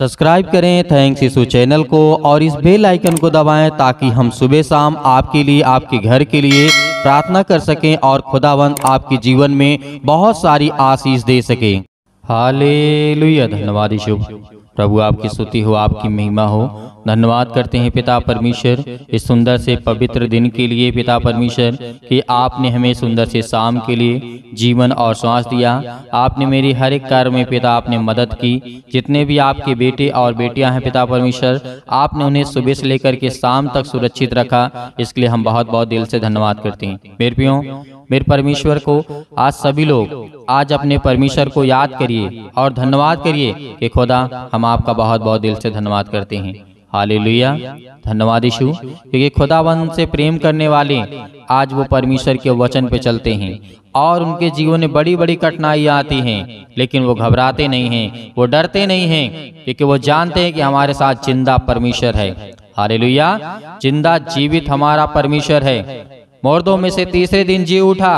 Subscribe करें thanks यीशु channel को और इस बेल आइकन को दबाएं ताकि हम सुबह शाम आपके लिए आपके घर के लिए प्रार्थना कर सकें और खुदावंद आपके जीवन में बहुत सारी आशीष दे सके। हालेलुया। धन्यवाद यीशु। प्रभु आपकी स्तुति हो, आपकी महिमा हो। धन्यवाद करते हैं पिता परमेश्वर इस सुंदर से पवित्र दिन के लिए। पिता परमेश्वर कि आपने हमें सुंदर से शाम के लिए जीवन और श्वास दिया। आपने मेरी हर एक कार्य में पिता आपने मदद की। जितने भी आपके बेटे और बेटियां हैं पिता परमेश्वर, आपने उन्हें सुबह से लेकर के शाम तक सुरक्षित रखा। इसके लिए हम बहुत बहुत दिल से धन्यवाद करते हैं। मेरे प्रियो, मेरे परमेश्वर को आज सभी लोग आज अपने परमेश्वर को याद करिए और धन्यवाद करिए कि खुदा हम आपका बहुत बहुत दिल से धन्यवाद करते हैं। हालेलुया। धन्यवाद यीशु, क्योंकि खुदावंद से प्रेम करने वाले आज वो परमेश्वर के वचन पे चलते हैं और उनके जीवन में बड़ी बड़ी कठिनाइयां आती हैं, लेकिन वो घबराते नहीं हैं, वो डरते नहीं हैं, क्योंकि वो जानते हैं कि हमारे साथ जिंदा परमेश्वर है। हालेलुया। जिंदा जीवित हमारा परमेश्वर है। मुर्दों में से तीसरे दिन जी उठा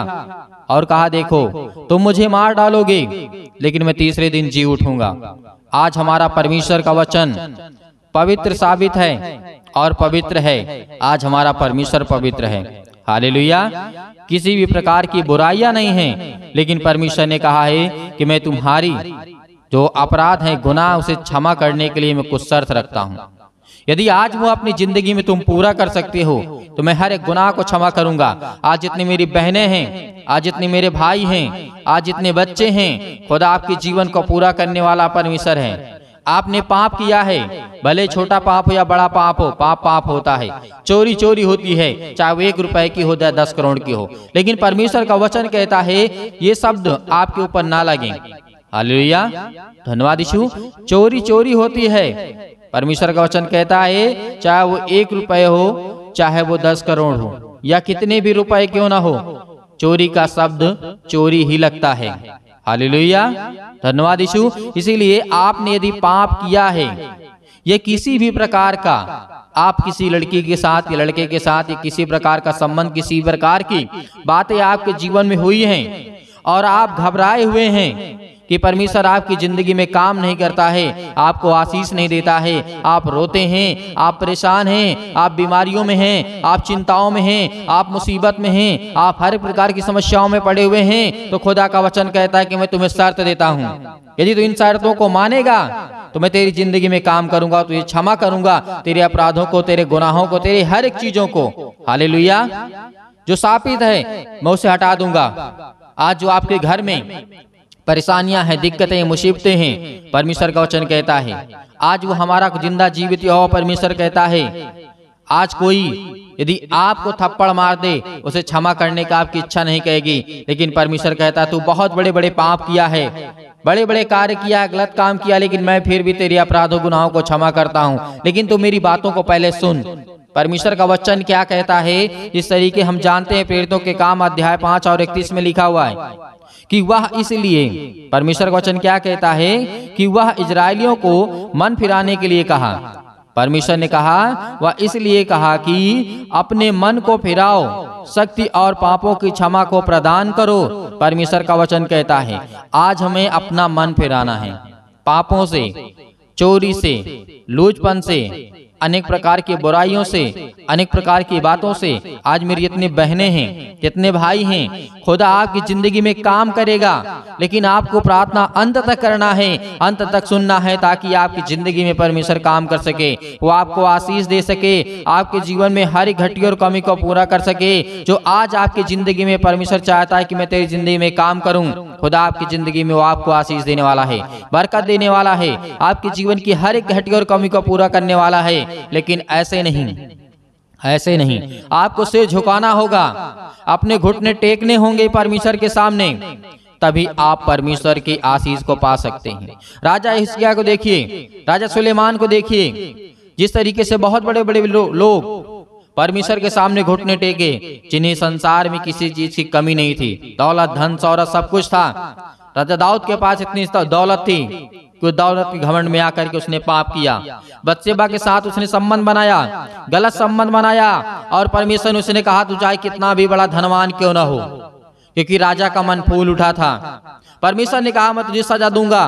और कहा, देखो तुम मुझे मार डालोगे लेकिन मैं तीसरे दिन जी उठूंगा। आज हमारा परमेश्वर का वचन पवित्र साबित है और पवित्र है। आज हमारा परमेश्वर पवित्र है। हालेलुया। किसी भी प्रकार की बुराइयां नहीं हैं, लेकिन परमेश्वर ने कहा है कि मैं तुम्हारी जो अपराध है, गुनाह, उसे क्षमा करने के लिए मैं कुछ शर्त रखता हूं। यदि आज वो अपनी जिंदगी में तुम पूरा कर सकते हो तो मैं हर एक गुनाह को क्षमा करूंगा। आज जितनी मेरी बहनें हैं, आज जितने मेरे भाई हैं, आज जितने बच्चे हैं, खुदा आपके जीवन को पूरा करने वाला परमेश्वर है। आपने पाप किया है, भले छोटा पाप हो या बड़ा पाप हो, पाप पाप होता है। चोरी चोरी होती है, चाहे वो 1 रुपए की हो या 10 करोड़ की हो, लेकिन परमेश्वर का वचन कहता है ये शब्द आपके ऊपर ना लगे। हालेलुया। धन्यवाद यीशु। चोरी चोरी होती है, परमेश्वर का वचन कहता है चाहे वो 1 रुपए हो, चाहे वो 10 करोड़ हो या कितने भी रुपए क्यों ना हो, चोरी का शब्द चोरी ही लगता है। हालेलुया। धन्यवाद यीशु। इसीलिए आपने यदि पाप किया है, ये किसी भी प्रकार का, आप किसी लड़की के साथ या लड़के के साथ या किसी प्रकार का संबंध, किसी प्रकार की बातें आपके जीवन में हुई हैं और आप घबराए हुए हैं कि परमेश्वर आपकी जिंदगी में काम नहीं करता है, आपको आशीष नहीं देता है, आप रोते हैं, आप परेशान हैं, आप बीमारियों में हैं, आप चिंताओं में हैं, आप मुसीबत में हैं, आप हर प्रकार की समस्याओं में पड़े हुए हैं, तो खुदा का वचन कहता है कि मैं तुम्हें शर्त देता हूं। यदि तू इन शर्तों को मानेगा तो मैं तेरी जिंदगी में काम करूंगा, तुझे क्षमा करूंगा, तेरे अपराधों को, तेरे गुनाहों को, तेरे हर एक चीजों को। हालेलुया। जो शापित है मैं उसे हटा दूंगा। आज जो आपके घर में परेशानियां हैं, दिक्कतें, मुसीबतें हैं, परमेश्वर का वचन कहता है आज वो हमारा जिंदा जीवित यहोवा परमेश्वर कहता है आज कोई यदि आपको थप्पड़ मार दे उसे क्षमा करने का आपकी इच्छा नहीं कहेगी, लेकिन परमेश्वर कहता है तू बहुत बड़े बड़े पाप किया है, बड़े बड़े कार्य किया है, गलत काम किया, लेकिन मैं फिर भी तेरे अपराधों गुनाहों को क्षमा करता हूँ, लेकिन तू मेरी बातों को पहले सुन। परमेश्वर का वचन क्या कहता है इस तरीके हम जानते हैं। प्रेरितों के काम अध्याय 5 और 31 में लिखा हुआ है कि वह इसलिए, परमेश्वर का वचन क्या कहता है कि वह इजरायलियों को मन फिराने के लिए कहा। परमेश्वर ने कहा वह इसलिए कहा कि अपने मन को फिराओ, शक्ति और पापों की क्षमा को प्रदान करो। परमेश्वर का वचन कहता है आज हमें अपना मन फिराना है, पापों से, चोरी से, लूचपन से, अनेक प्रकार की बुराइयों से, अनेक प्रकार की बातों से। आज मेरी जितनी बहनें हैं, जितने भाई हैं, खुदा आपकी जिंदगी में काम करेगा, लेकिन आपको प्रार्थना अंत तक करना है, अंत तक सुनना है, ताकि आपकी जिंदगी में परमेश्वर काम कर सके, वो आपको आशीष दे सके, आपके जीवन में हर एक घटी और कमी को पूरा कर सके। जो आज आपकी जिंदगी में परमेश्वर चाहता है कि मैं तेरी जिंदगी में काम करूं, खुदा आपकी जिंदगी में वो आपको आशीष देने वाला है, बरकत देने वाला है, आपके जीवन की हर एक घटी और कमी को पूरा करने वाला है। लेकिन ऐसे नहीं, ऐसे नहीं, आपको सिर झुकाना होगा, अपने घुटने टेकने होंगे परमेश्वर के सामने, तभी आप परमेश्वर की आशीष को पा सकते हैं। राजा हिजकिय्याह को देखिए, राजा सुलेमान को देखिए, जिस तरीके से बहुत बड़े बड़े लोग परमेश्वर के सामने घुटने टेके, जिन्हें संसार में किसी चीज की कमी नहीं थी, दौलत, धन, शौहरत सब कुछ था। राजा दाऊद के पास इतनी दौलत थी कि दौलत के घमंड में आकर के उसने पाप किया, बत्शेबा के साथ उसने संबंध बनाया, गलत संबंध बनाया, और परमेश्वर ने उसने कहा तू चाहे कितना भी बड़ा धनवान क्यों ना हो, क्योंकि राजा का मन फूल उठा था। परमेश्वर ने कहा मैं तुझे सजा दूंगा,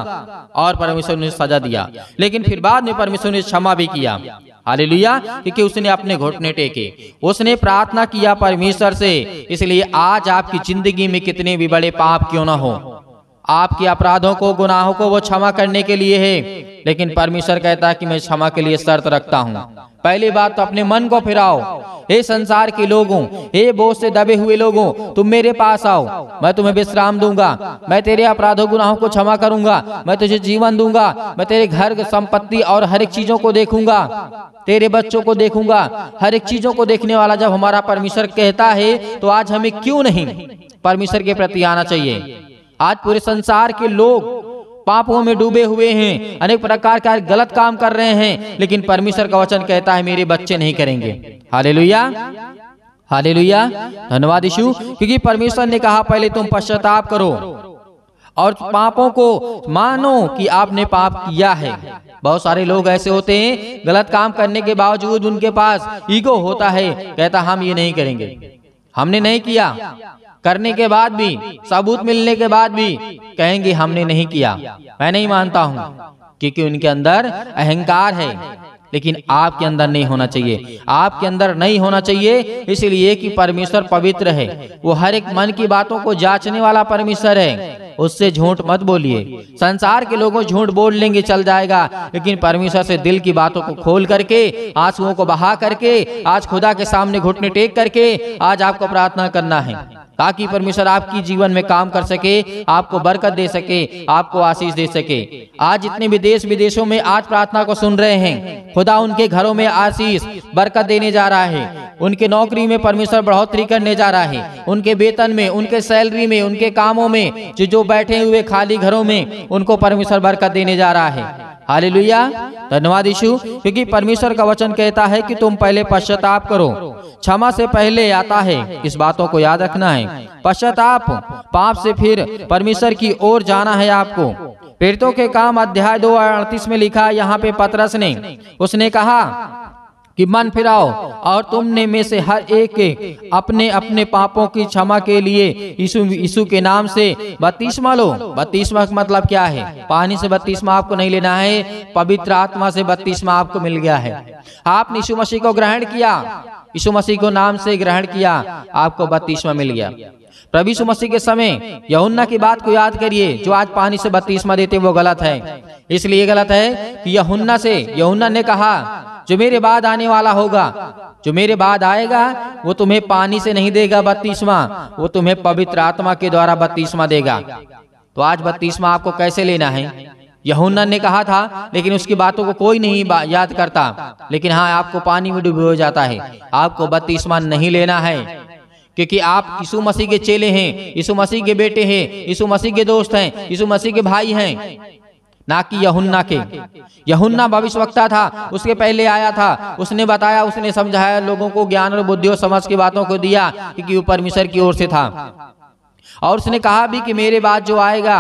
और परमेश्वर ने सजा दिया। लेकिन फिर बाद में परमेश्वर ने क्षमा भी किया। हालेलुया, क्योंकि उसने अपने घुटने टेके, उसने प्रार्थना किया परमेश्वर से। इसलिए आज आपकी जिंदगी में कितने भी बड़े पाप क्यों ना हो, आपके अपराधों को, गुनाहों को वो क्षमा करने के लिए है। लेकिन परमेश्वर कहता है कि मैं क्षमा के लिए शर्त रखता हूँ। पहली बात तो अपने मन को फिराओ। हे संसार के लोगों, हे बोझ से दबे हुए लोगों, तुम मेरे पास आओ, मैं तुम्हें विश्राम दूंगा, मैं तेरे अपराधों गुनाहों को क्षमा करूंगा, मैं तुझे जीवन दूंगा, मैं तेरे घर, संपत्ति और हर एक चीजों को देखूंगा, तेरे बच्चों को देखूंगा। हर एक चीजों को देखने वाला जब हमारा परमेश्वर कहता है, तो आज हमें क्यों नहीं परमेश्वर के प्रति आना चाहिए। आज पूरे संसार के लोग पापों में डूबे हुए हैं, अनेक प्रकार का गलत काम कर रहे हैं, लेकिन परमेश्वर का वचन कहता है मेरे बच्चे नहीं करेंगे। हालेलुया, हालेलुया, धन्यवाद यीशु। क्योंकि परमेश्वर ने कहा पहले तुम पश्चाताप करो और पापों को मानो कि आपने पाप किया है। बहुत सारे लोग ऐसे होते हैं, गलत काम करने के बावजूद उनके पास ईगो होता है, कहता हम ये नहीं करेंगे, हमने नहीं किया। करने के बाद भी, सबूत मिलने के बाद भी कहेंगे हमने नहीं किया, मैं नहीं मानता हूं, क्योंकि उनके अंदर अहंकार है। लेकिन आपके अंदर नहीं होना चाहिए, आपके अंदर नहीं होना चाहिए, इसलिए कि परमेश्वर पवित्र है। वो हर एक मन की बातों को जांचने वाला परमेश्वर है, उससे झूठ मत बोलिए। संसार के लोगों झूठ बोल लेंगे, चल जाएगा, लेकिन परमेश्वर से दिल की बातों को खोल करके, आंसुओं को बहा करके, आज खुदा के सामने घुटने टेक करके आज आपको प्रार्थना करना है, ताकि परमेश्वर आपकी जीवन में काम कर सके, आपको बरकत दे सके, आपको आशीष दे सके। आज जितने भी देश विदेशों में आज प्रार्थना को सुन रहे हैं, खुदा उनके घरों में आशीष बरकत देने जा रहा है, उनके नौकरी में परमेश्वर बढ़ोतरी करने जा रहा है, उनके वेतन में, उनके सैलरी में, उनके कामों में, जो बैठे हुए खाली घरों में उनको परमेश्वर बरकत देने जा रहा है। हालेलुया, धन्यवाद यीशु। क्योंकि परमेश्वर का वचन कहता है कि तुम पहले पश्चाताप करो, क्षमा से पहले आता है, इस बातों को याद रखना है। पश्चाताप, पाप से फिर परमेश्वर की ओर जाना है आपको। प्रेरितों के काम अध्याय 2:38 में लिखा, यहाँ पे पतरस ने, उसने कहा कि मन फिराओ और तुमने में से हर एक अपने अपने पापों की क्षमा के लिए यीशु के नाम से बपतिस्मा लो। बपतिस्मा का मतलब क्या है? पानी से बपतिस्मा आपको नहीं लेना है, पवित्र आत्मा से बपतिस्मा आपको मिल गया है। आपने यीशु मसीह को ग्रहण किया, यीशु मसीह को नाम से ग्रहण किया, आपको बपतिस्मा मिल गया। प्रभु यीशु मसीह के समय यूहन्ना की बात को याद करिए, जो आज पानी से बपतिस्मा देते वो गलत है। इसलिए गलत है कि यूहन्ना ने कहा जो मेरे बाद आने वाला होगा, जो मेरे बाद आएगा, वो तुम्हें पानी से नहीं देगा बपतिस्मा, वो तुम्हें पवित्र आत्मा के द्वारा बपतिस्मा देगा। तो आज बपतिस्मा आपको कैसे लेना है? यूहन्ना ने कहा था, लेकिन उसकी बातों को कोई नहीं याद करता। लेकिन हाँ, आपको पानी में डूबे हो जाता है, आपको बपतिस्मा नहीं लेना है, क्योंकि आप यीशु मसीह के चेले हैं, यीशु मसीह के बेटे हैं, यीशु मसीह के दोस्त हैं, यीशु मसीह के भाई हैं, ना कि यूहन्ना के। यूहन्ना भविष्यवक्ता था, उसके पहले आया था, उसने बताया, उसने समझाया लोगों को, ज्ञान और बुद्धि और समझ की बातों को दिया, क्योंकि वो परमेश्वर की ओर से था। और उसने कहा भी कि मेरे बाद जो आएगा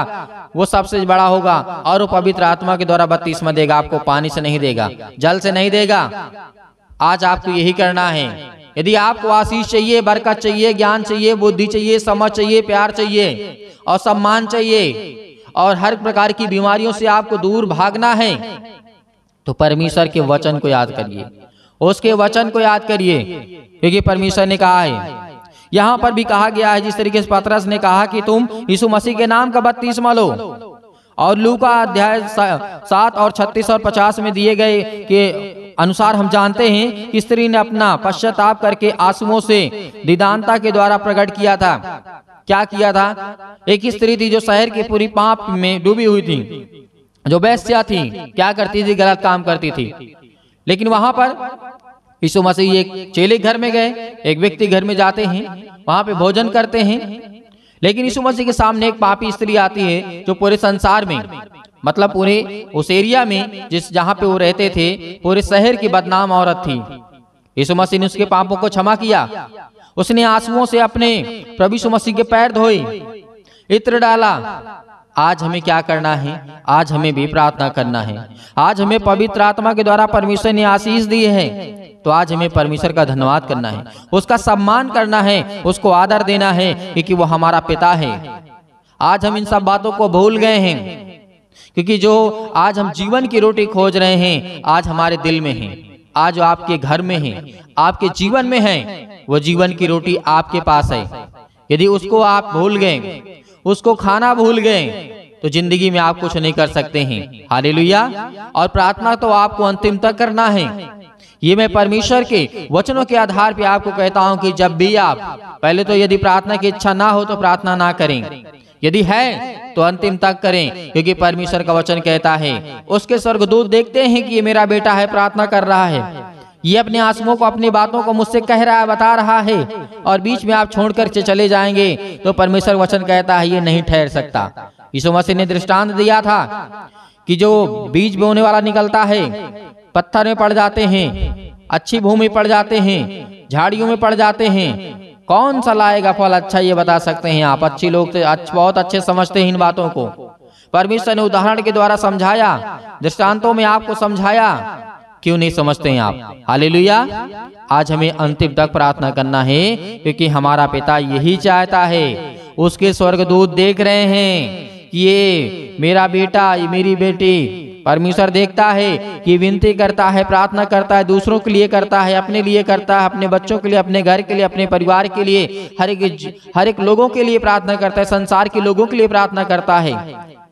वो सबसे बड़ा होगा और वो पवित्र आत्मा के द्वारा बपतिस्मा देगा, आपको पानी से नहीं देगा, जल से नहीं देगा। आज आपको यही करना है। यदि आपको आशीष चाहिए, बरकत चाहिए, ज्ञान चाहिए, बुद्धि चाहिए, समझ चाहिए, प्यार चाहिए और सम्मान चाहिए, और हर प्रकार की बीमारियों से आपको दूर भागना है, तो परमेश्वर के वचन को याद करिए, उसके वचन को याद करिए, क्योंकि परमेश्वर ने कहा है, यहाँ पर भी कहा गया है, जिस तरीके से पतरस ने कहा कि तुम यीशु मसीह के नाम का बपतिस्मा लो। और लूका अध्याय 7 और 36 और 50 में दिए गए के अनुसार हम जानते हैं कि स्त्री ने अपना पश्चाताप करके आंसुओं से दीदानता के द्वारा प्रकट किया था। क्या किया था? एक स्त्री थी जो शहर की पूरी पाप में डूबी हुई थी, जो वेश्या थी, क्या करती थी? गलत काम करती थी। लेकिन वहां पर यीशु मसीह एक चेले घर में गए, एक व्यक्ति घर में जाते हैं, वहां पे भोजन करते हैं, लेकिन यीशु मसीह के सामने एक पापी स्त्री आती है, जो पूरे संसार में, मतलब पूरे उस एरिया में जहां पे वो रहते थे, पूरे शहर की बदनाम औरत थी। यीशु मसीह ने उसके पापों को क्षमा किया। उसने आंसुओं से अपने प्रभु यीशु मसीह के पैर धोए, इत्र डाला, आज हमें क्या करना है? आज हमें भी प्रार्थना करना है। आज हमें पवित्र आत्मा के द्वारा परमेश्वर ने आशीष दी है, तो आज हमें परमेश्वर का धन्यवाद करना है, उसका सम्मान करना है, उसको आदर देना है, क्योंकि वो हमारा पिता है। आज हम इन सब बातों को भूल गए हैं, क्योंकि जो आज हम जीवन की रोटी खोज रहे हैं आज हमारे दिल में है, आज आपके घर में है, आपके जीवन में है। वो जीवन की रोटी आपके पास है। यदि उसको आप भूल गए, उसको खाना भूल गए, तो जिंदगी में आप कुछ नहीं कर सकते हैं। हालेलुया। और प्रार्थना तो आपको अंतिम तक करना है। ये मैं परमेश्वर के वचनों के आधार पे आपको कहता हूं कि जब भी आप, पहले तो यदि प्रार्थना की इच्छा ना हो तो प्रार्थना ना करें, यदि है तो अंतिम तक करें, क्योंकि परमेश्वर का वचन कहता है उसके स्वर्गदूत देखते हैं कि ये मेरा बेटा है, प्रार्थना कर रहा है, ये अपने आंसुओं को, अपनी बातों को मुझसे कह रहा है, बता रहा है, और बीच में आप छोड़कर चले जाएंगे तो परमेश्वर वचन कहता है ये नहीं ठहर सकता। यीशु मसीह ने दृष्टांत दिया था कि जो बीज बोने वाला निकलता है, पत्थर में पड़ जाते हैं, अच्छी भूमि पड़ जाते हैं, झाड़ियों में पड़ जाते हैं, कौन सा लाएगा फल अच्छा, ये बता सकते हैं आप? अच्छी लोग तो बहुत अच्छे समझते हैं इन बातों को। परमेश्वर ने उदाहरण के द्वारा समझाया, दृष्टांतों में आपको समझाया, क्यों नहीं समझते हैं आप? हालेलुया। आज हमें अंतिम तक प्रार्थना करना है, क्योंकि हमारा पिता यही चाहता है। उसके स्वर्गदूत देख रहे हैं कि ये मेरा बेटा, ये मेरी बेटी। परमेश्वर देखता है कि विनती करता है, प्रार्थना करता है, दूसरों के लिए करता है, अपने लिए करता है, अपने बच्चों के लिए, अपने घर के लिए, अपने परिवार के लिए, हर एक लोगों के लिए प्रार्थना करता है, संसार के लोगों के लिए प्रार्थना करता है।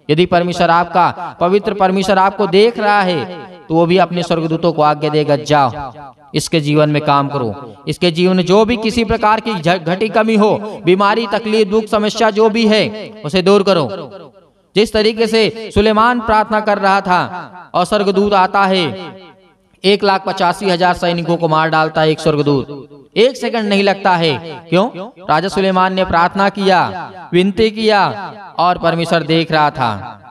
यदि परमेश्वर आपका, पवित्र परमेश्वर आपको देख रहा है, तो वो भी अपने स्वर्गदूतों को आज्ञा देगा, जाओ इसके जीवन में काम करो, इसके जीवन में जो भी किसी प्रकार की घटी कमी हो, बीमारी, तकलीफ, दुख, समस्या जो भी है, उसे दूर करो। जिस तरीके से सुलेमान प्रार्थना कर रहा था और स्वर्गदूत आता है, 1,85,000 सैनिकों को मार डालता है एक स्वर्गदूत, 1 सेकंड नहीं लगता है। क्यों? राजा सुलेमान ने प्रार्थना किया, विनती किया, और परमेश्वर देख रहा था।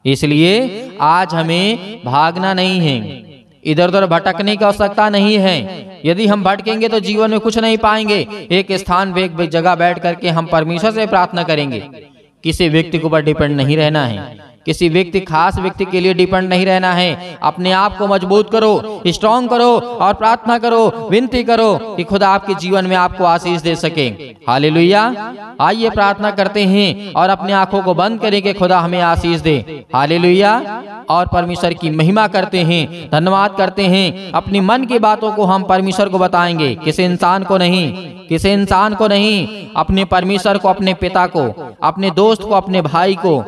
इसलिए आज हमें भागना नहीं है, इधर उधर भटकने की आवश्यकता नहीं है। यदि हम भटकेंगे तो जीवन में कुछ नहीं पाएंगे। एक स्थान पे, एक जगह बैठ करके हम परमेश्वर से प्रार्थना करेंगे। किसी व्यक्ति के ऊपर डिपेंड नहीं रहना है, किसी व्यक्ति, खास व्यक्ति के लिए डिपेंड नहीं रहना है। अपने आप को मजबूत करो, स्ट्रॉन्ग करो, और प्रार्थना करो, विनती करो कि खुदा आपके जीवन में आपको आशीष दे सके। हालेलुया। आइए प्रार्थना करते हैं और अपनी आंखों को बंद करें कि खुदा हमें आशीष दे। हालेलुया। और परमेश्वर की महिमा करते हैं, धन्यवाद करते हैं। अपनी मन की बातों को हम परमेश्वर को बताएंगे, किसी इंसान को नहीं, किसी इंसान को नहीं, अपने परमेश्वर को, अपने पिता को, अपने दोस्त को, अपने भाई को,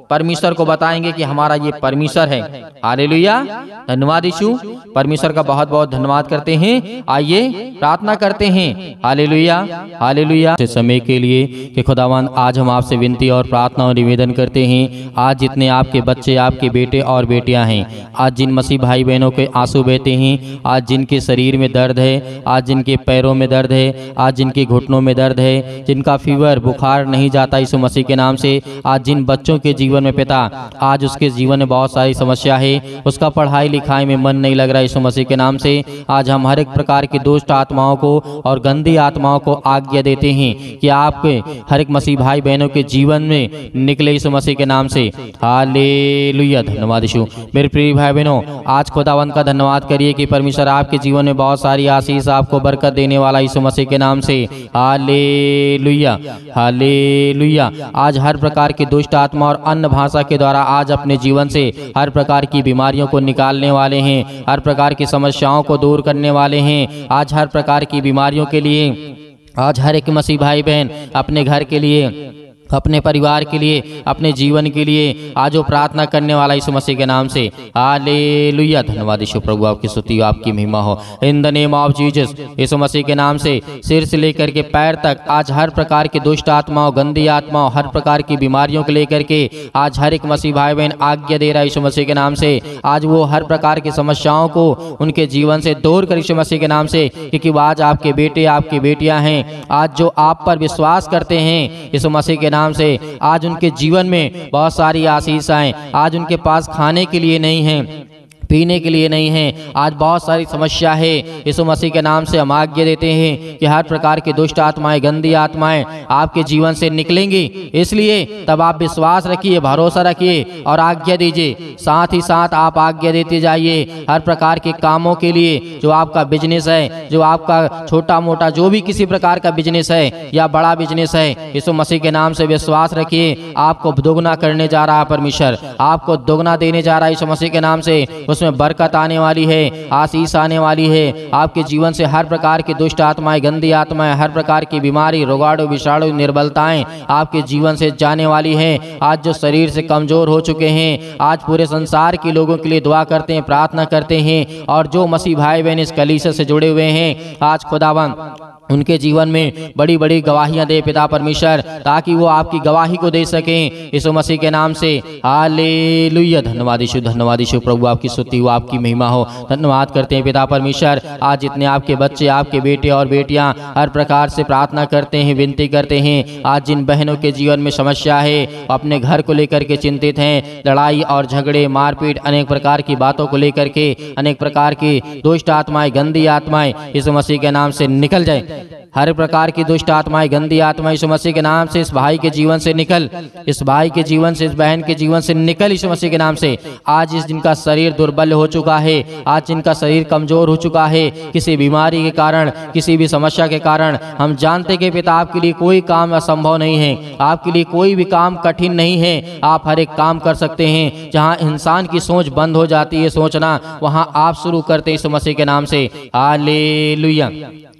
परमेश्वर को बताएंगे कि हमारा ये परमेश्वर है। हालेलुया। धन्यवाद यीशु। परमेश्वर का बहुत बहुत धन्यवाद करते हैं। आइए प्रार्थना करते हैं। Hallelujah, hallelujah. इस समय के लिए कि खुदावंद, आज हम आपसे विनती और प्रार्थना और निवेदन करते हैं। आज जितने आपके बच्चे, आपके बेटे और बेटियां हैं, आज जिन मसीह भाई बहनों के आंसू बहते हैं, आज जिनके शरीर में दर्द है, आज जिनके पैरों में दर्द है, आज जिनके घुटनों में दर्द है, जिनका फीवर, बुखार नहीं जाता यीशु मसीह के नाम से, आज जिन बच्चों के जीवन में पिता, आज उसके जीवन में बहुत सारी समस्या है, उसका पढ़ाई लिखाई में मन नहीं लग रहा यीशु मसीह के नाम से, आज हम हर एक प्रकार की दुष्ट आत्माओं को और गंदी आत्माओं को आज्ञा देते हैं कि आपके हर एक मसीह भाई बहनों के जीवन में निकले यीशु मसीह के नाम से। हालेलुया। धन्यवाद यीशु। मेरे प्रिय भाई बहनों, आज खुदावंद का धन्यवाद करिए कि परमेश्वर आपके जीवन में बहुत सारी आशीष, आपको बरकत देने वाला यीशु मसीह के नाम से। Hallelujah, hallelujah. आज हर प्रकार की दुष्ट आत्मा और अन्य भाषा के द्वारा आज अपने जीवन से हर प्रकार की बीमारियों को निकालने वाले हैं, हर प्रकार की समस्याओं को दूर करने वाले हैं। आज हर प्रकार की बीमारियों के लिए, आज हर एक मसीह भाई बहन अपने घर के लिए, अपने परिवार के लिए, अपने जीवन के लिए आज वो प्रार्थना करने वाला यीशु मसीह के नाम से। हालेलुया। धन्यवाद यीशु प्रभु, आपकी स्तुति, आपकी महिमा हो। In the name of Jesus, यीशु मसीह के नाम से सिर से लेकर के पैर तक आज हर प्रकार की दुष्ट आत्माओं, गंदी आत्माओं, हर प्रकार की बीमारियों को लेकर के आज हर एक मसीह भाई बहन आज्ञा दे रहा है यीशु मसीह के नाम से। आज वो हर प्रकार की समस्याओं को उनके जीवन से दूर कर यीशु मसीह के नाम से, क्योंकि वो आज आपके बेटे, आपकी बेटियां हैं, आज जो आप पर विश्वास करते हैं यीशु मसीह के नाम से, आज उनके जीवन में बहुत सारी आशीष आए। आज उनके पास खाने के लिए नहीं है, पीने के लिए नहीं है। आज बहुत सारी समस्या है। यीशु मसीह के नाम से हम आज्ञा देते हैं कि हर प्रकार की दुष्ट आत्माएं, गंदी आत्माएं आपके जीवन से निकलेंगी। इसलिए तब आप विश्वास रखिए, भरोसा रखिए और आज्ञा दीजिए। साथ ही साथ आप आज्ञा देते जाइए हर प्रकार के कामों के लिए। जो आपका बिजनेस है, जो आपका छोटा मोटा जो भी किसी प्रकार का बिजनेस है या बड़ा बिजनेस है, यीशु मसीह के नाम से विश्वास रखिए। आपको दोगुना करने जा रहा है परमेश्वर, आपको दोगुना देने जा रहा है यीशु मसीह के नाम से। उसमें बरकत आने वाली है, आशीष आने वाली है। आपके जीवन से हर प्रकार की दुष्ट आत्माएं, गंदी आत्माएं, हर प्रकार की बीमारी, रोगाणु, विषाणु, निर्बलताएं आपके जीवन से जाने वाली हैं। आज जो शरीर से कमजोर हो चुके हैं, आज पूरे संसार के लोगों के लिए दुआ करते हैं, प्रार्थना करते हैं। और जो मसीह भाई बहन इस कलीसिया से जुड़े हुए हैं, आज खुदावन उनके जीवन में बड़ी बड़ी गवाहियां दे पिता परमेश्वर, ताकि वो आपकी गवाही को दे सकें यीशु मसीह के नाम से। हालेलुया। धन्यवाद यीशु, धन्यवाद यीशु। प्रभु आपकी स्तुति हो, आपकी महिमा हो। धन्यवाद करते हैं पिता परमेश्वर। आज जितने आपके बच्चे, आपके बेटे और बेटियां हर प्रकार से प्रार्थना करते हैं, विनती करते हैं, आज जिन बहनों के जीवन में समस्या है, अपने घर को लेकर के चिंतित हैं, लड़ाई और झगड़े, मारपीट, अनेक प्रकार की बातों को लेकर के, अनेक प्रकार की दुष्ट आत्माएं, गंदी आत्माएं यीशु मसीह के नाम से निकल जाए। हर प्रकार की दुष्ट आत्माएं, गंदी आत्माएं यीशु मसीह के नाम से इस भाई के जीवन से निकल, इस भाई के जीवन से, इस बहन के जीवन से निकल यीशु मसीह के नाम से। आज इस जिनका शरीर दुर्बल हो चुका है, आज जिनका शरीर कमजोर हो चुका है किसी बीमारी के कारण, किसी भी समस्या के कारण, हम जानते कि पिता आपके लिए कोई काम असंभव नहीं है, आपके लिए कोई भी काम कठिन नहीं है। आप हर एक काम कर सकते हैं। जहाँ इंसान की सोच बंद हो जाती है सोचना, वहाँ आप शुरू करते हैं यीशु मसीह के नाम से। Hallelujah,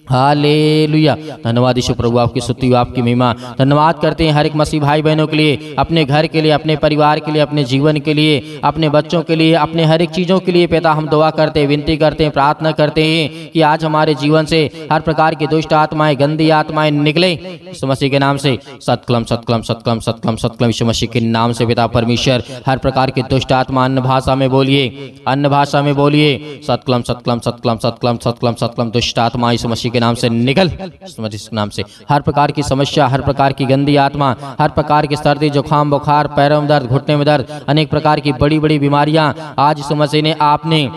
hallelujah. धन्यवाद यीशु। प्रभु आपकी स्तुति हो, आपकी महिमा। धन्यवाद करते हैं हर एक मसीह भाई बहनों के लिए, अपने घर के लिए, अपने परिवार के लिए, अपने जीवन के लिए, अपने बच्चों के लिए, अपने हर एक चीज़ों के लिए पिता हम दुआ करते हैं, विनती करते हैं, प्रार्थना करते हैं कि आज हमारे जीवन से हर प्रकार की दुष्ट आत्माएं, गंदी आत्माएं निकले यीशु मसीह के नाम से। सतकलम सतकलम सतकलम सतकलम सतकलम यीशु मसीह के नाम से पिता परमेश्वर। हर प्रकार की दुष्ट आत्मा अन्य भाषा में बोलिए, अन्य भाषा में बोलिए। सतकलम सतकलम सतकलम सतकलम सतकलम सतकलम दुष्ट आत्मा यीशु मसीह के नाम से निकल, इस नाम से। हर प्रकार की समस्या, हर प्रकार की गंदी आत्मा, हर प्रकार की सर्दी, जुकाम, बुखार, पैरों में दर्द, घुटने में दर्द, अनेक प्रकार की बड़ी बड़ी बीमारियां, आज यीशु मसीह ने आपने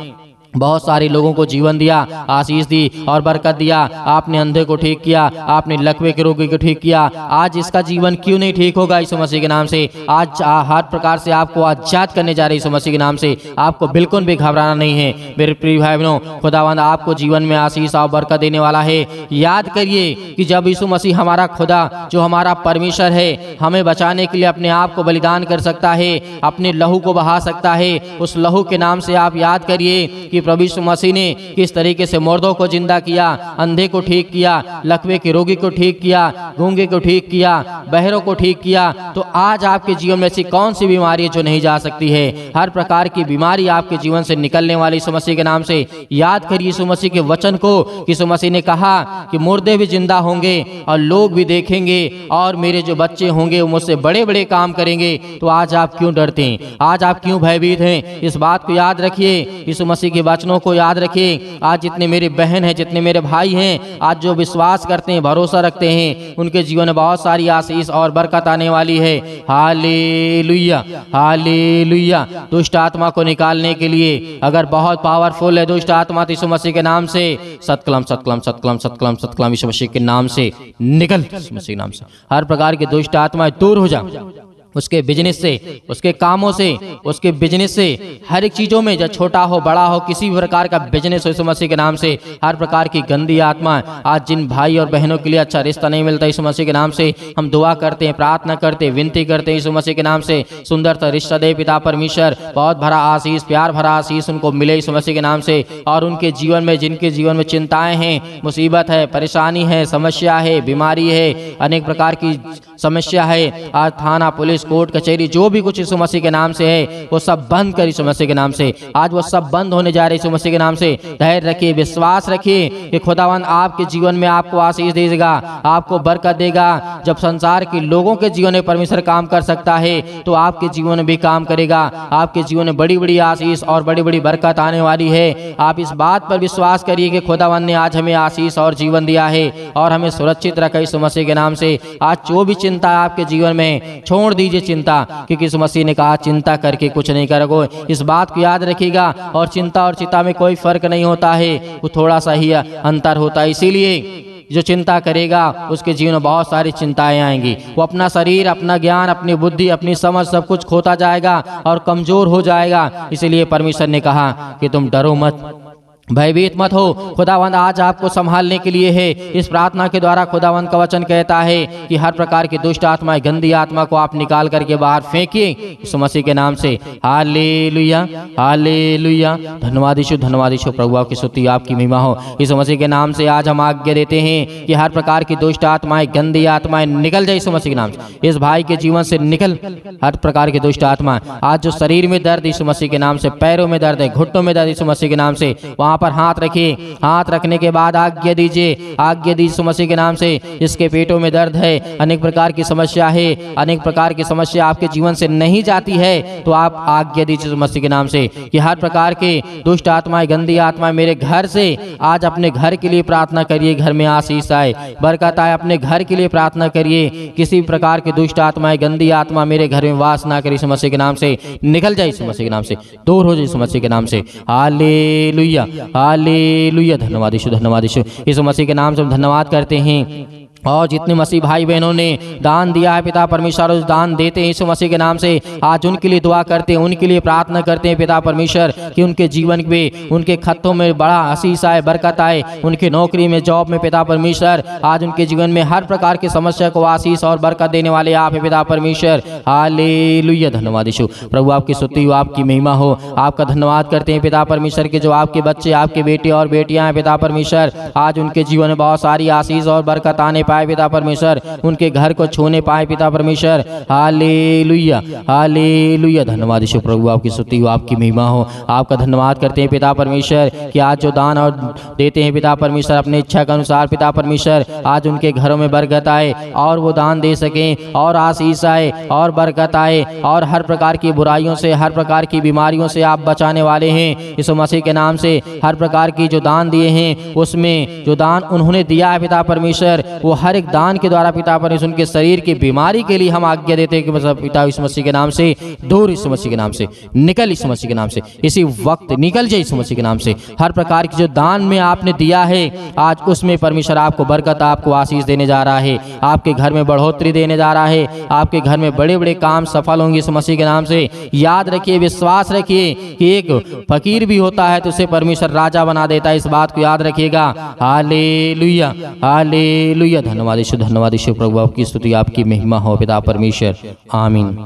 बहुत सारे लोगों को जीवन दिया, आशीष दी और बरकत दिया। आपने अंधे को ठीक किया, आपने लकवे के रोगी को ठीक किया। आज इसका जीवन क्यों नहीं ठीक होगा यीशु मसीह के नाम से। आज हर प्रकार से आपको आजाद करने जा रहे यीशु मसीह के नाम से। आपको बिल्कुल भी घबराना नहीं है मेरे प्रिय भाई बहनों। खुदावंद आपको जीवन में आशीष और बरकत देने वाला है। याद करिए कि जब यीशु मसीह हमारा खुदा, जो हमारा परमेश्वर है, हमें बचाने के लिए अपने आप को बलिदान कर सकता है, अपने लहू को बहा सकता है, उस लहू के नाम से आप याद करिए कि प्रभु यीशु मसीह ने किस तरीके से मुर्दों को जिंदा किया, अंधे को ठीक किया, लकवे के रोगी को ठीक किया, गूंगे को ठीक किया, बहरों को ठीक किया। तो आज आपके जीवन में ऐसी कौन सी बीमारी है जो नहीं जा सकती है। हर प्रकार की बीमारी आपके जीवन से निकलने वाली यीशु मसीह के नाम से। याद करिए यीशु मसीह के वचन को। यीशु मसीह ने कहा कि मुर्दे भी जिंदा होंगे और लोग भी देखेंगे और मेरे जो बच्चे होंगे वो मुझसे बड़े बड़े काम करेंगे। तो आज आप क्यों डरते हैं, आज आप क्यों भयभीत हैं। इस बात को याद रखिए, यीशु मसीह के वचनों को याद रखिए। आज जितने मेरे बहन हैं, जितने मेरे भाई हैं, आज जो विश्वास करते हैं, भरोसा रखते हैं, उनके जीवन में बहुत सारी आशीष और बरकत आने वाली है। Hallelujah, hallelujah. दुष्ट आत्मा को निकालने के लिए अगर बहुत पावरफुल है दुष्ट आत्मा, तो यीशु मसीह के नाम से सतकलम सतकलम सतकलम सतकलम सतकलम यीशु मसीह के नाम से निकल, यीशु मसीह के नाम से। हर प्रकार की दुष्ट आत्माएं दूर हो जाए उसके बिजनेस से, उसके कामों से, उसके बिजनेस से, हर एक चीज़ों में, जब छोटा हो बड़ा हो, किसी भी प्रकार का बिजनेस हो, यीशु मसीह के नाम से हर प्रकार की गंदी आत्मा। आज जिन भाई और बहनों के लिए अच्छा रिश्ता नहीं मिलता, यीशु मसीह के नाम से हम दुआ करते हैं, प्रार्थना करते हैं, विनती करते हैं यीशु मसीह के नाम से। सुंदर रिश्ता दे पिता परमेश्वर, बहुत भरा आशीष, प्यार भरा आशीष उनको मिले यीशु मसीह के नाम से। और उनके जीवन में, जिनके जीवन में चिंताएं हैं, मुसीबत है, परेशानी है, समस्या है, बीमारी है, अनेक प्रकार की समस्या है, आज थाना, पुलिस, कोर्ट कचहरी, जो भी कुछ यीशु मसीह के नाम से है, वो सब बंद कर यीशु मसीह के नाम से। आज वो सब बंद होने जा रहे यीशु मसीह के नाम से। धैर्य रखिए, विश्वास रखिए कि खुदावंद आपके जीवन में आपको आशीष देगा, आपको बरकत देगा। जब संसार के लोगों के जीवन में परमेश्वर काम कर सकता है, तो आपके जीवन में भी काम करेगा। आपके जीवन में बड़ी बड़ी आशीष और बड़ी बड़ी बरकत आने वाली है। आप इस बात पर विश्वास करिए कि खुदावंद ने आज हमें आशीष और जीवन दिया है और हमें सुरक्षित रखा यीशु मसीह के नाम से। आज जो भी चिंता आपके जीवन में, छोड़ दीजिए चिंता, क्योंकि यीशु मसीह ने कहा चिंता करके कुछ नहीं करोगे। इस बात को याद रखिएगा। और चिंता और चिंता में कोई फर्क नहीं होता है, वो थोड़ा सा ही अंतर होता है। इसीलिए जो चिंता करेगा उसके जीवन में बहुत सारी चिंताएं आएंगी। वो अपना शरीर, अपना ज्ञान, अपनी बुद्धि, अपनी समझ सब कुछ खोता जाएगा और कमजोर हो जाएगा। इसीलिए परमेश्वर ने कहा कि तुम डरो मत, भयभीत मत हो। खुदावंद आज आपको संभालने के लिए है। इस प्रार्थना के द्वारा खुदावंद का वचन कहता है कि हर प्रकार की दुष्ट आत्मा, गंदी आत्मा को आप निकाल करके बाहर फेंकिए यीशु मसीह के नाम से। Hallelujah, hallelujah. धन्यवाद यीशु, धन्यवाद यीशु। प्रभु आपकी स्तुति, आपकी महिमा हो। यीशु मसीह के नाम से आज हम आज्ञा देते हैं कि हर प्रकार की दुष्ट आत्माएं, गंदी आत्माएं निकल जाए यीशु मसीह के नाम से। इस भाई के जीवन से निकल हर प्रकार की दुष्ट आत्मा। आज जो शरीर में दर्द यीशु मसीह के नाम से, पैरों में दर्द है, घुटनों में दर्द यीशु मसीह के नाम से, वहां पर हाथ रखिए। हाथ रखने के बाद आज्ञा दीजिए, आज्ञा दीजिए यीशु मसीह के नाम से। जिसके पेटों में दर्द है, अनेक प्रकार की समस्या है, अनेक प्रकार की समस्या आपके जीवन से नहीं जाती है, तो आप आज्ञा दीजिए यीशु मसीह के नाम से कि हर प्रकार के दुष्ट आत्माएं, गंदी आत्माएं मेरे घर से आज अपने घर के लिए प्रार्थना करिए। घर में आशीष आए, बरकत आए। अपने घर के लिए प्रार्थना करिए। किसी प्रकार की दुष्ट आत्माएं, गंदी आत्मा मेरे घर में वास ना करे यीशु मसीह के नाम से। निकल जाए यीशु मसीह के नाम से, दूर हो जाए यीशु मसीह के नाम से। Hallelujah, hallelujah. धन्यवाद यीशु, धन्यवाद यीशु। यीशु मसीह के नाम से हम धन्यवाद करते हैं। और जितने मसीह भाई बहनों ने दान दिया है पिता परमेश्वर, उस दान देते हैं यीशु मसीह के नाम से। आज उनके लिए दुआ करते हैं, उनके लिए प्रार्थना करते हैं पिता परमेश्वर कि उनके जीवन में, उनके खतों में बड़ा आशीष आए, बरकत आए। उनकी नौकरी में, जॉब में पिता परमेश्वर आज उनके जीवन में हर प्रकार की समस्या को आशीष और बरकत देने वाले आप है पिता परमेश्वर। हालेलुया, धन्यवाद यीशु। प्रभु आपकी स्तुति हो, आपकी महिमा हो। आपका धन्यवाद करते हैं पिता परमेश्वर के जो आपके बच्चे, आपके बेटे और बेटियां हैं पिता परमेश्वर, आज उनके जीवन में बहुत सारी आशीष और बरकत आने पाए पिता परमेश्वर, उनके घर को छूने पाए पिता परमेश्वर। Hallelujah, hallelujah. धन्यवाद यीशु। प्रभु आपकी स्तुति हो, आपकी महिमा हो। आपका धन्यवाद करते हैं पिता परमेश्वर कि आज जो दान और देते हैं पिता परमेश्वर अपनी इच्छा के अनुसार पिता परमेश्वर, आज उनके घरों में बरकत आए और वो दान दे सकें और आशीष आए और बरकत आए और हर प्रकार की बुराइयों से, हर प्रकार की बीमारियों से आप बचाने वाले हैं यीशु मसीह के नाम से। हर प्रकार की जो दान दिए हैं, उसमें जो दान उन्होंने दिया है पिता परमेश्वर, वो हर एक दान के द्वारा पिता परमेश्वर उनके शरीर की बीमारी के लिए हम आज्ञा देते हैं कि मतलब पिता यीशु मसीह के नाम से दूर, यीशु मसीह के नाम से निकल, यीशु मसीह के नाम से इसी वक्त निकल जाए यीशु मसीह के नाम से। हर प्रकार की जो दान में आपने दिया है, आज उसमें परमेश्वर आपको बरकत, आपको आशीष देने जा रहा है। आपके घर में बढ़ोतरी देने जा रहा है। आपके घर में बड़े बड़े काम सफल होंगे यीशु मसीह के नाम से। याद रखिए, विश्वास रखिए कि एक फकीर भी होता है तो उसे परमेश्वर राजा बना देता है। इस बात को याद रखिएगा। Hallelujah, hallelujah. धन्यवाद यीशु, धन्यवाद यीशु। प्रभु आपकी स्तुति, आपकी महिमा हो पिता परमेश्वर। आमीन।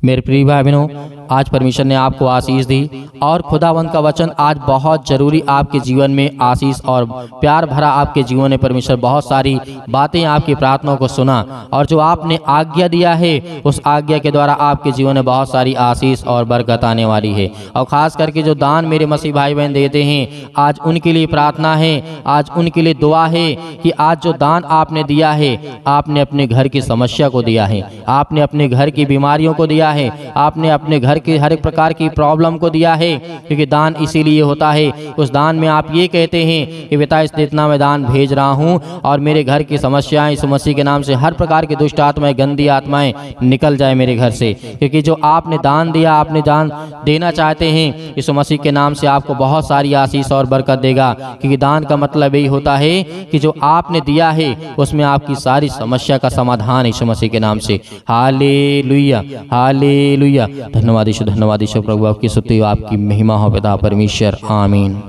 मेरे प्रिय भाई बहनों, आज परमेश्वर ने आपको आशीष दी और खुदावंत का वचन आज बहुत जरूरी आपके जीवन में आशीष और प्यार भरा आपके जीवन में परमेश्वर बहुत सारी बातें आपकी प्रार्थनाओं को सुना और जो आपने आज्ञा दिया है उस आज्ञा के द्वारा आपके जीवन में बहुत सारी आशीष और बरकत आने वाली है। और खास करके जो दान मेरे मसीह भाई बहन देते हैं, आज उनके लिए प्रार्थना है, आज उनके लिए दुआ है कि आज जो दान आपने दिया है, आपने अपने घर की समस्या को दिया है, आपने अपने घर की बीमारियों को दिया है, आपने अपने घर की हर एक प्रकार की प्रॉब्लम को दिया है। क्योंकि दान इसीलिए होता है, उस दान में आप ये कहते हैं कि पिता इतना मैं दान भेज रहा हूँ और मेरे घर की समस्याएं यीशु मसीह के नाम से, हर प्रकार की दुष्ट आत्माएं, गंदी आत्माएं निकल जाए मेरे घर से। क्योंकि जो आपने दान दिया, आपने दान देना चाहते हैं, यीशु मसीह के नाम से आपको बहुत सारी आशीष और बरकत देगा। क्योंकि दान का मतलब यही होता है कि जो आपने दिया है उसमें आपकी सारी समस्या का समाधान यीशु मसीह के नाम से। Hallelujah, hallelujah. धन्यवाद यीशु, धन्यवाद यीशु। प्रभु आपकी स्तुति, आपकी महिमा हो पिता परमेश्वर। आमीन।